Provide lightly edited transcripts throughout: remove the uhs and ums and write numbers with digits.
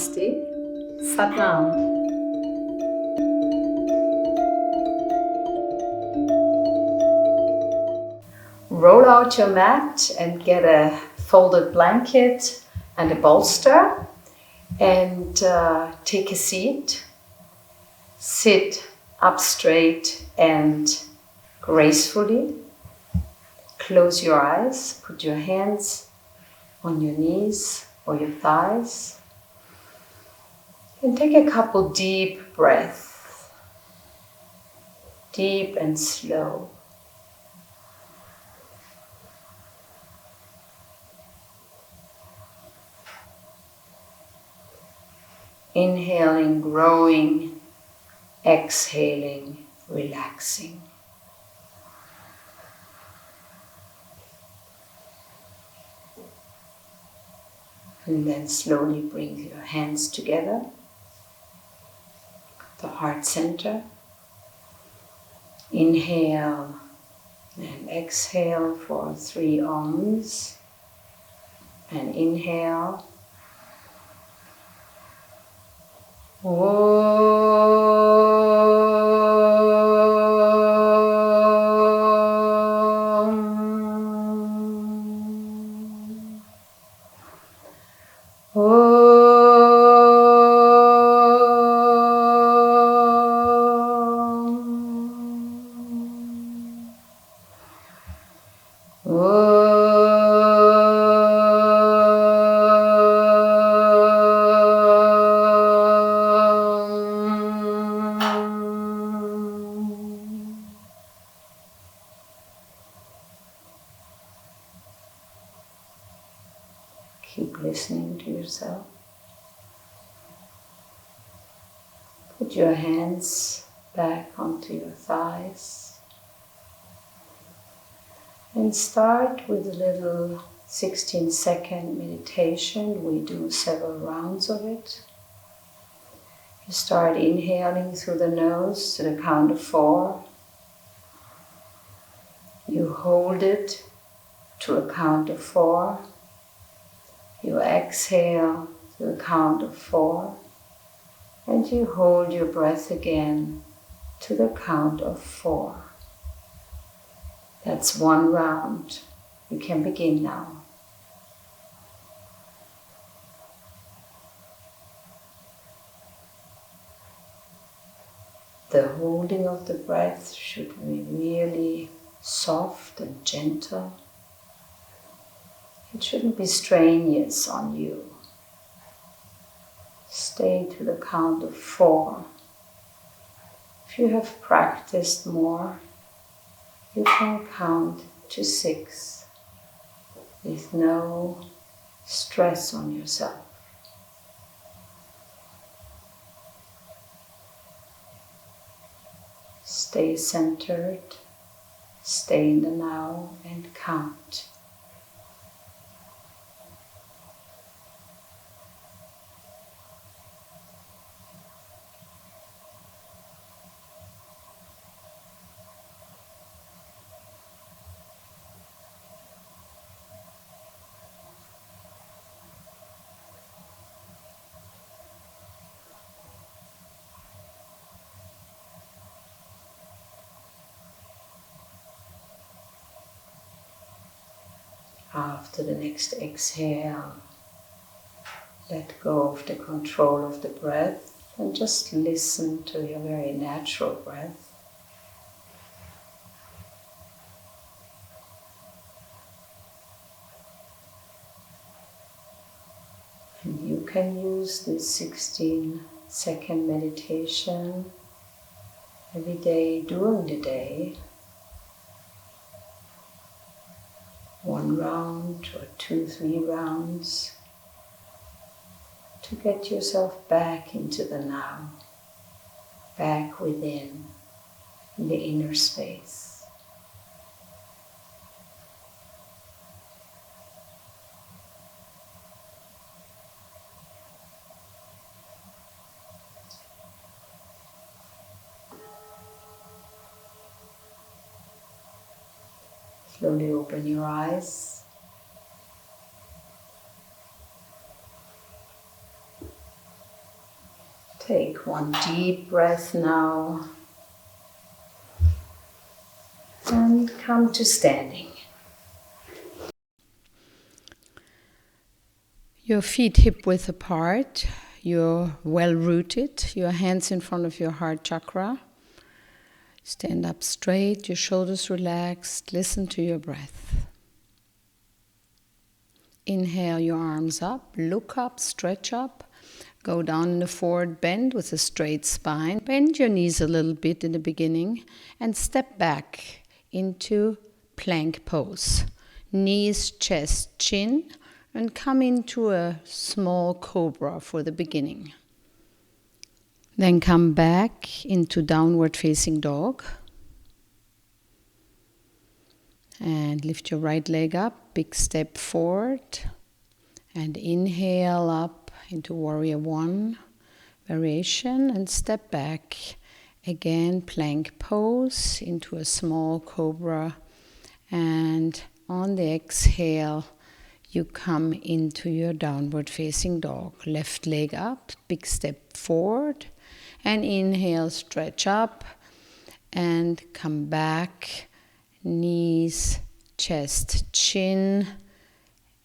Namaste. Satnam. Roll out your mat and get a folded blanket and a bolster and take a seat. Sit up straight and gracefully. Close your eyes, put your hands on your knees or your thighs and take a couple deep breaths, deep and slow. Inhaling, growing, exhaling, relaxing. And then slowly bring your hands together, the heart center. Inhale and exhale for 3 ohms. And inhale. Keep listening to yourself. Put your hands back onto your thighs and start with a little 16-second meditation. We do several rounds of it. You start inhaling through the nose to the count of 4. You hold it to a count of 4. You exhale to the count of 4. And you hold your breath again to the count of 4. That's 1 round. You can begin now. The holding of the breath should be really soft and gentle. It shouldn't be strenuous on you. Stay to the count of 4. If you have practiced more, you can count to 6 with no stress on yourself. Stay centered, stay in the now and count. After the next exhale, let go of the control of the breath and just listen to your very natural breath. And you can use this 16-second meditation every day during the day. 1 round or 2, 3 rounds to get yourself back into the now, back within, in the inner space. Slowly open your eyes. Take one deep breath now and come to standing. Your feet hip-width apart, you're well rooted, your hands in front of your heart chakra. Stand up straight, your shoulders relaxed, listen to your breath. Inhale your arms up, look up, stretch up, go down in the forward bend with a straight spine. Bend your knees a little bit in the beginning and step back into plank pose. Knees, chest, chin, and come into a small cobra for the beginning. Then come back into downward facing dog. And lift your right leg up, big step forward. And inhale up into warrior one variation and step back. Again, plank pose into a small cobra. And on the exhale, you come into your downward facing dog. Left leg up, big step forward. And inhale, stretch up and come back. Knees, chest, chin,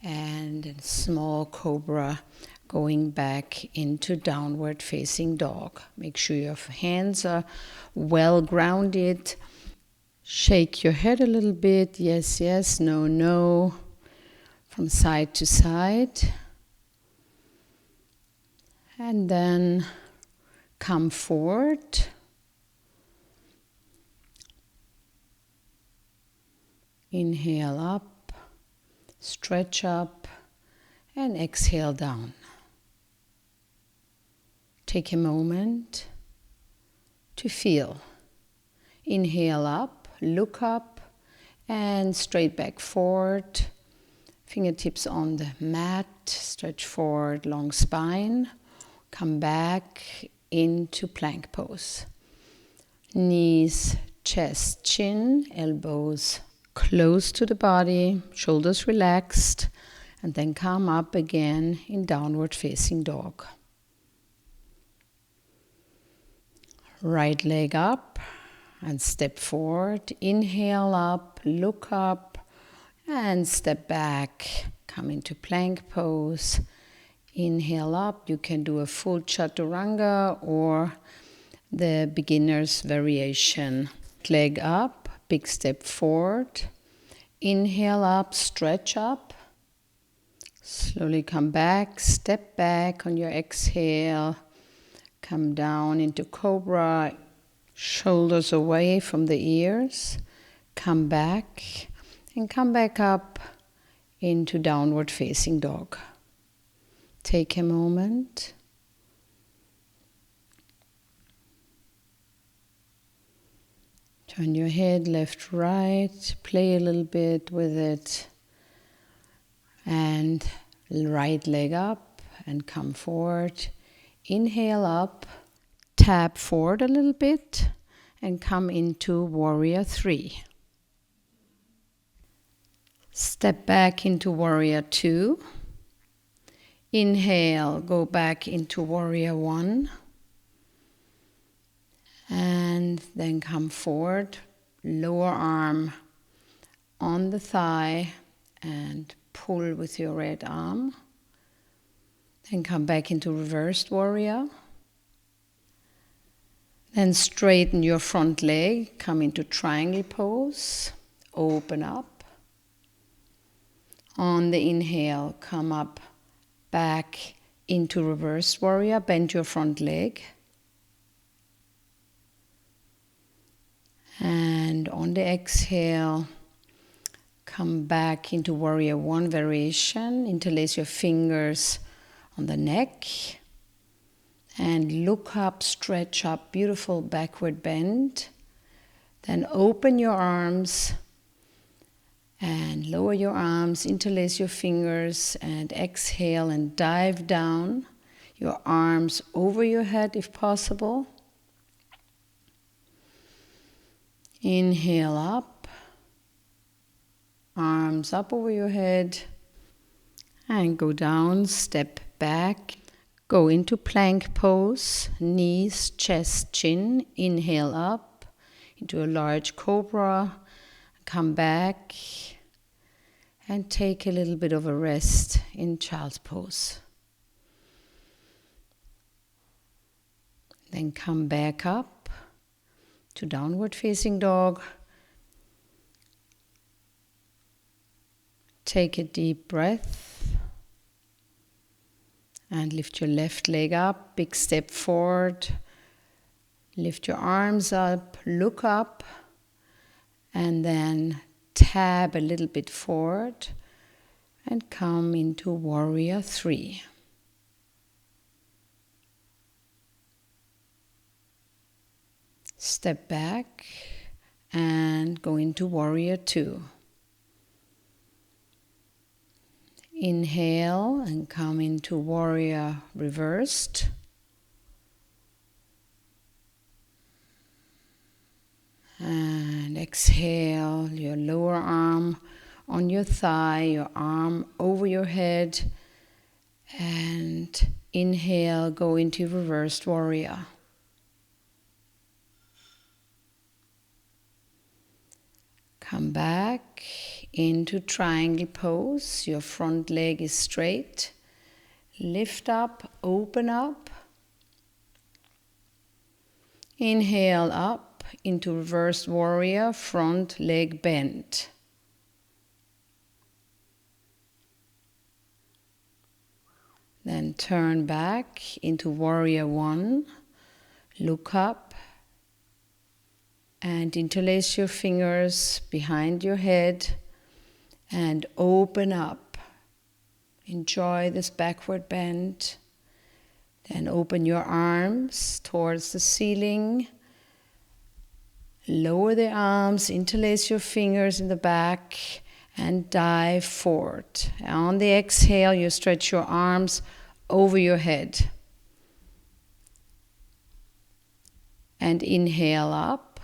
and a small cobra going back into downward facing dog. Make sure your hands are well grounded. Shake your head a little bit. Yes, yes, no, no. From side to side. And then come forward. Inhale up, stretch up, and exhale down. Take a moment to feel. Inhale up, look up, and straight back forward. Fingertips on the mat, stretch forward, long spine. Come back into plank pose. Knees, chest, chin, elbows close to the body, shoulders relaxed, and then come up again in downward facing dog. Right leg up and step forward. Inhale up, look up, and step back. Come into plank pose. Inhale up. You can do a full chaturanga or the beginner's variation. Leg up, big step forward. Inhale up, stretch up. Slowly come back, step back on your exhale. Come down into cobra. Shoulders away from the ears. Come back and come back up into downward facing dog. Take a moment. Turn your head left, right, play a little bit with it. And right leg up and come forward. Inhale up, tap forward a little bit and come into warrior three. Step back into warrior two. Inhale, go back into warrior one. And then come forward, lower arm on the thigh and pull with your right arm. Then come back into reversed warrior. Then straighten your front leg, come into triangle pose, open up. On the inhale, come up, back into reversed warrior, bend your front leg. And on the exhale, come back into warrior one variation. Interlace your fingers on the neck. And look up, stretch up, beautiful backward bend. Then open your arms and lower your arms, interlace your fingers and exhale and dive down. Your arms over your head if possible. Inhale up, arms up over your head, and go down, step back, Go into plank pose, knees, chest, chin. Inhale up into a large cobra. Come back and take a little bit of a rest in child's pose. Then come back up to downward facing dog. Take a deep breath. And lift your left leg up, big step forward. Lift your arms up, look up, and then tab a little bit forward and come into Warrior 3. Step back and go into Warrior 2. Inhale and come into Warrior Reversed. And exhale, your lower arm on your thigh, your arm over your head. And inhale, go into Reversed Warrior. Come back into triangle pose. Your front leg is straight. Lift up, open up. Inhale up into reversed warrior, front leg bent. Then turn back into warrior 1. Look up and interlace your fingers behind your head. And open up. Enjoy this backward bend. Then open your arms towards the ceiling. Lower the arms, interlace your fingers in the back, and dive forward. On the exhale, you stretch your arms over your head. And inhale up.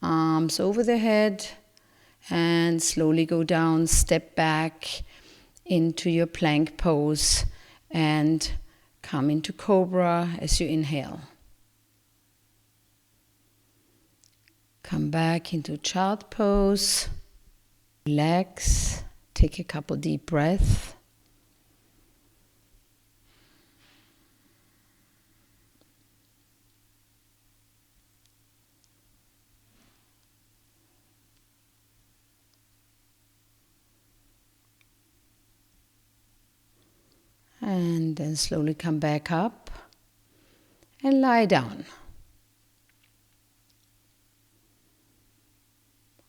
Arms over the head. And slowly go down, step back into your plank pose and come into cobra as you inhale. Come back into child pose. Relax, take a couple deep breaths. And then slowly come back up and lie down.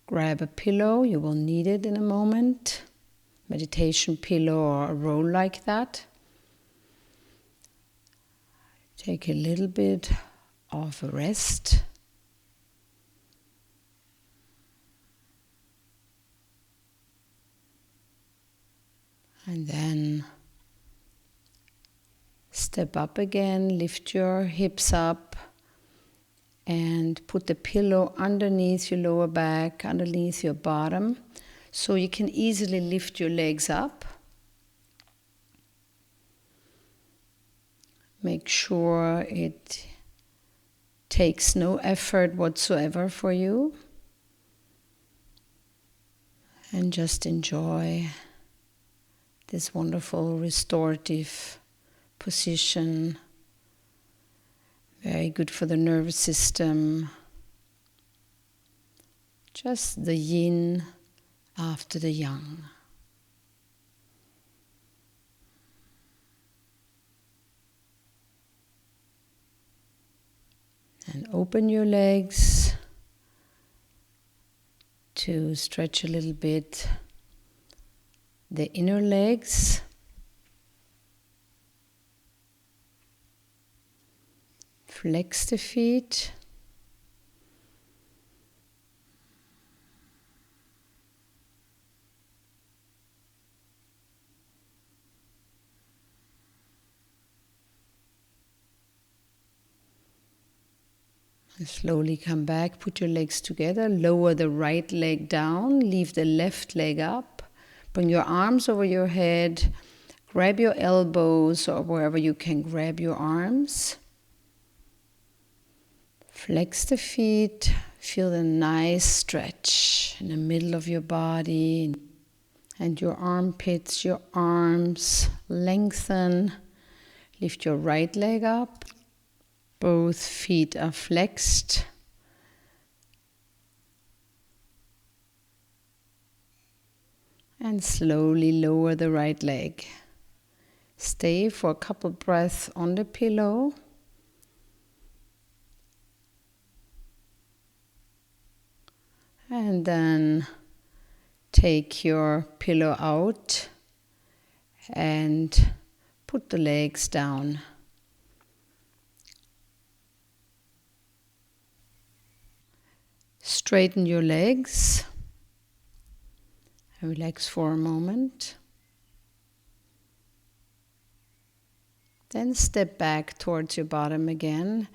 Grab a pillow, you will need it in a moment. Meditation pillow or a roll like that. Take a little bit of a rest. And then step up again, lift your hips up and put the pillow underneath your lower back, underneath your bottom, so you can easily lift your legs up. Make sure it takes no effort whatsoever for you. And just enjoy this wonderful restorative position. Very good for the nervous system. Just the yin after the yang. And open your legs to stretch a little bit the inner legs. Flex the feet. And slowly come back, put your legs together, lower the right leg down, leave the left leg up, bring your arms over your head, Grab your elbows or wherever you can grab your arms. Flex the feet. Feel the nice stretch in the middle of your body and your armpits, your arms. Lengthen. Lift your right leg up. Both feet are flexed. And slowly lower the right leg. Stay for a couple breaths on the pillow. And then take your pillow out and put the legs down. Straighten your legs. Relax for a moment. Then step back towards your bottom again.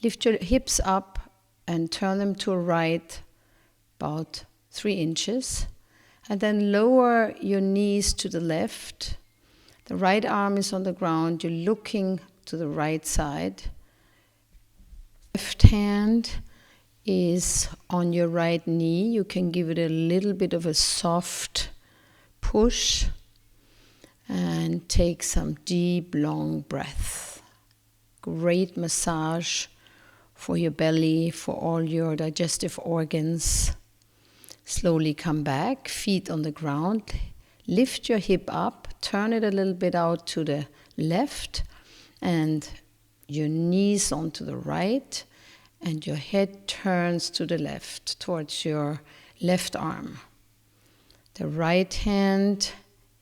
Lift your hips up and turn them to right about 3 inches. And then lower your knees to the left. The right arm is on the ground. You're looking to the right side. Left hand is on your right knee. You can give it a little bit of a soft push and take some deep, long breath. Great massage for your belly, for all your digestive organs. Slowly come back, feet on the ground. Lift your hip up, turn it a little bit out to the left, and your knees onto the right, and your head turns to the left, towards your left arm. The right hand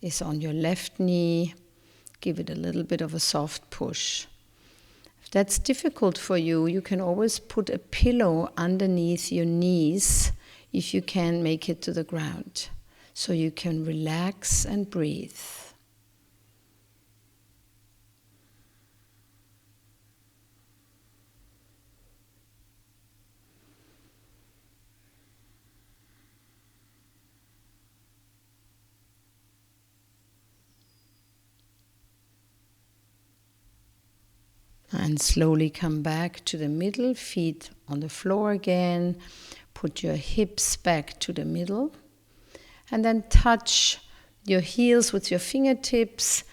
is on your left knee. Give it a little bit of a soft push. If that's difficult for you, you can always put a pillow underneath your knees if you can make it to the ground, so you can relax and breathe. And slowly come back to the middle, feet on the floor again. Put your hips back to the middle. And then touch your heels with your fingertips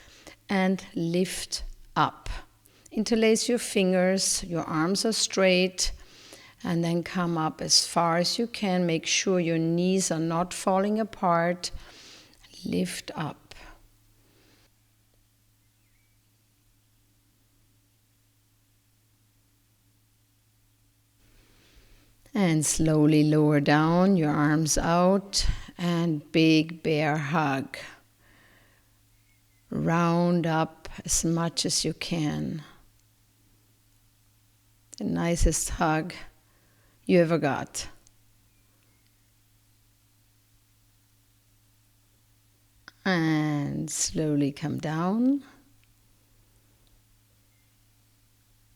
and lift up. Interlace your fingers, your arms are straight. And then come up as far as you can. Make sure your knees are not falling apart. Lift up. And slowly lower down, your arms out, and big bear hug. Round up as much as you can. The nicest hug you ever got. And slowly come down.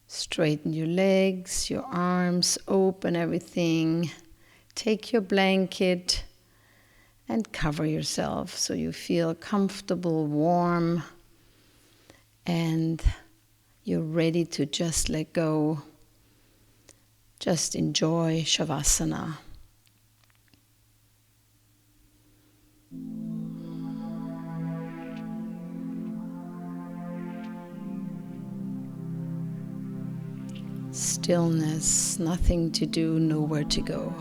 Straighten your legs, your arms, open everything. Take your blanket and cover yourself so you feel comfortable, warm, and you're ready to just let go. Just enjoy Shavasana. Stillness, nothing to do, nowhere to go.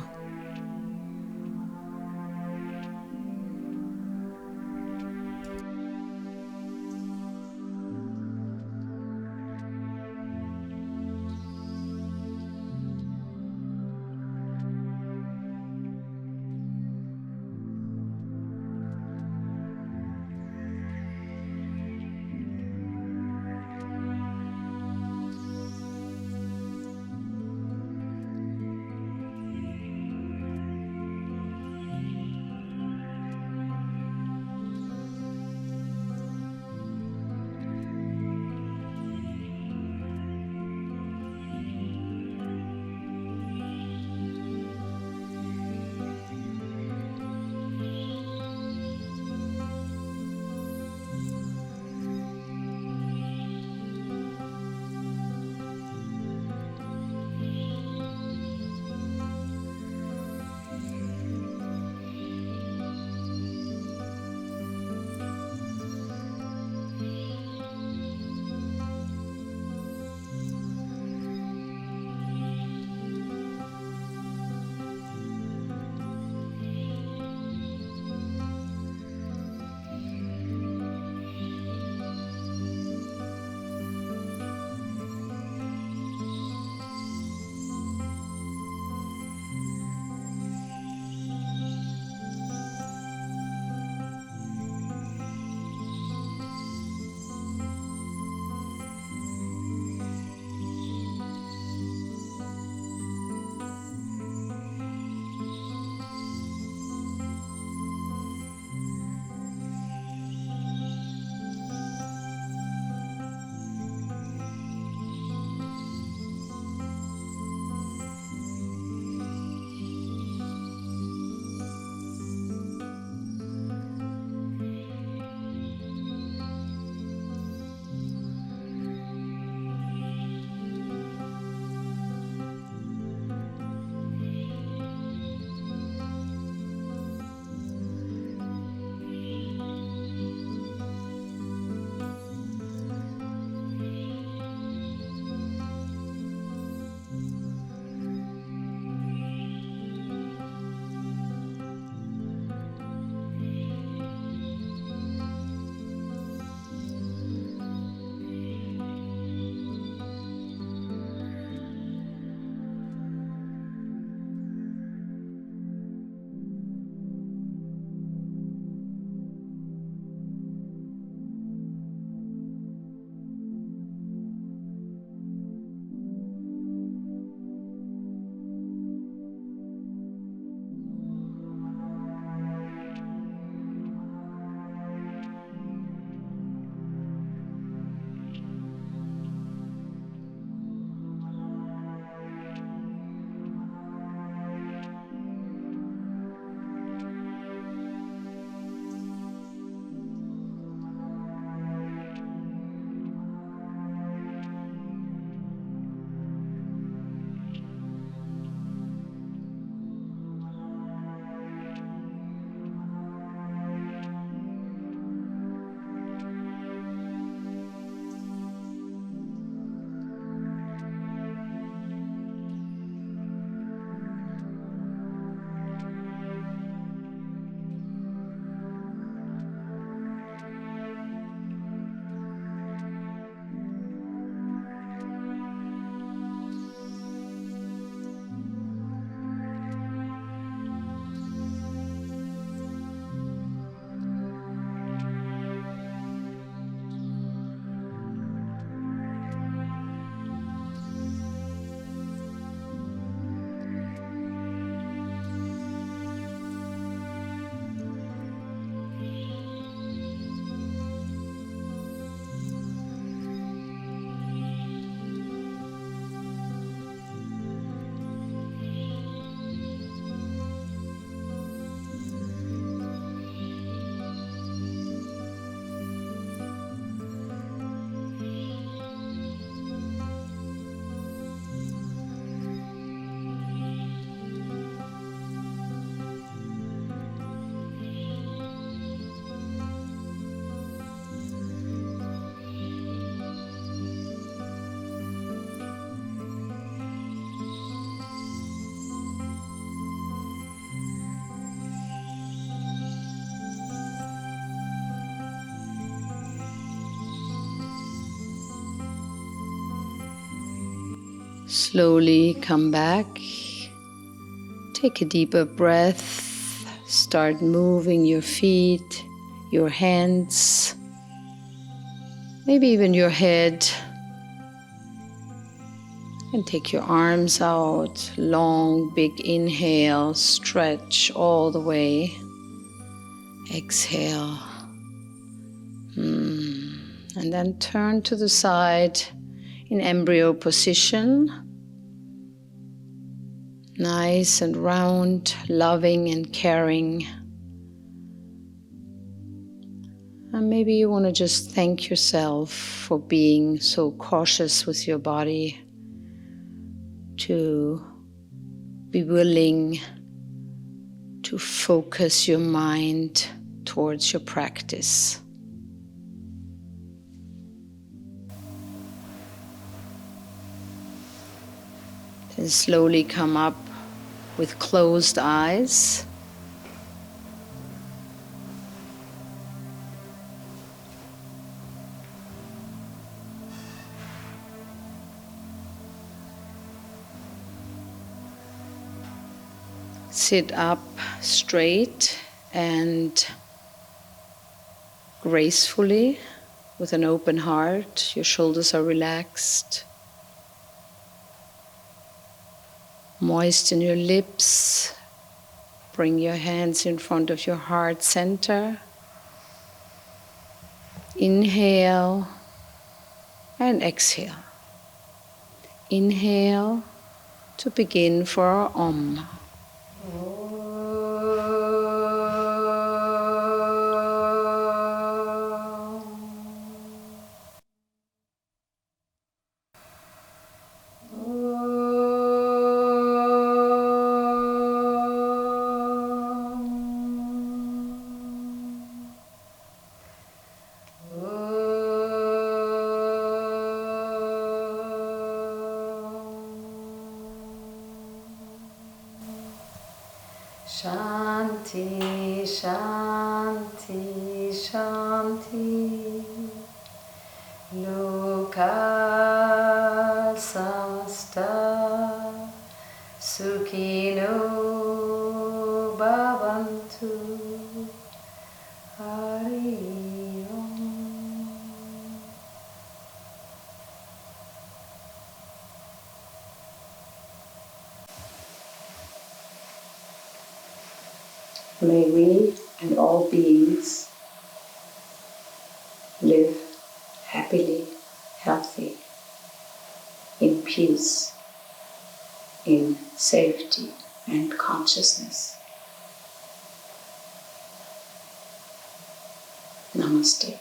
Slowly come back. Take a deeper breath. Start moving your feet, your hands, maybe even your head. And take your arms out. Long, big inhale. Stretch all the way. Exhale. And then turn to the side in embryo position. Nice and round, loving and caring. And maybe you want to just thank yourself for being so cautious with your body, to be willing to focus your mind towards your practice. Then slowly come up with closed eyes. Sit up straight and gracefully with an open heart. Your shoulders are relaxed. Moisten your lips. Bring your hands in front of your heart center. Inhale and exhale. Inhale to begin for our Om. Shanti, Shanti, Shanti. Loka samasta sukhino bhavantu. Hari Om. May we and all beings live happily, healthy, in peace, in safety and consciousness. Namaste.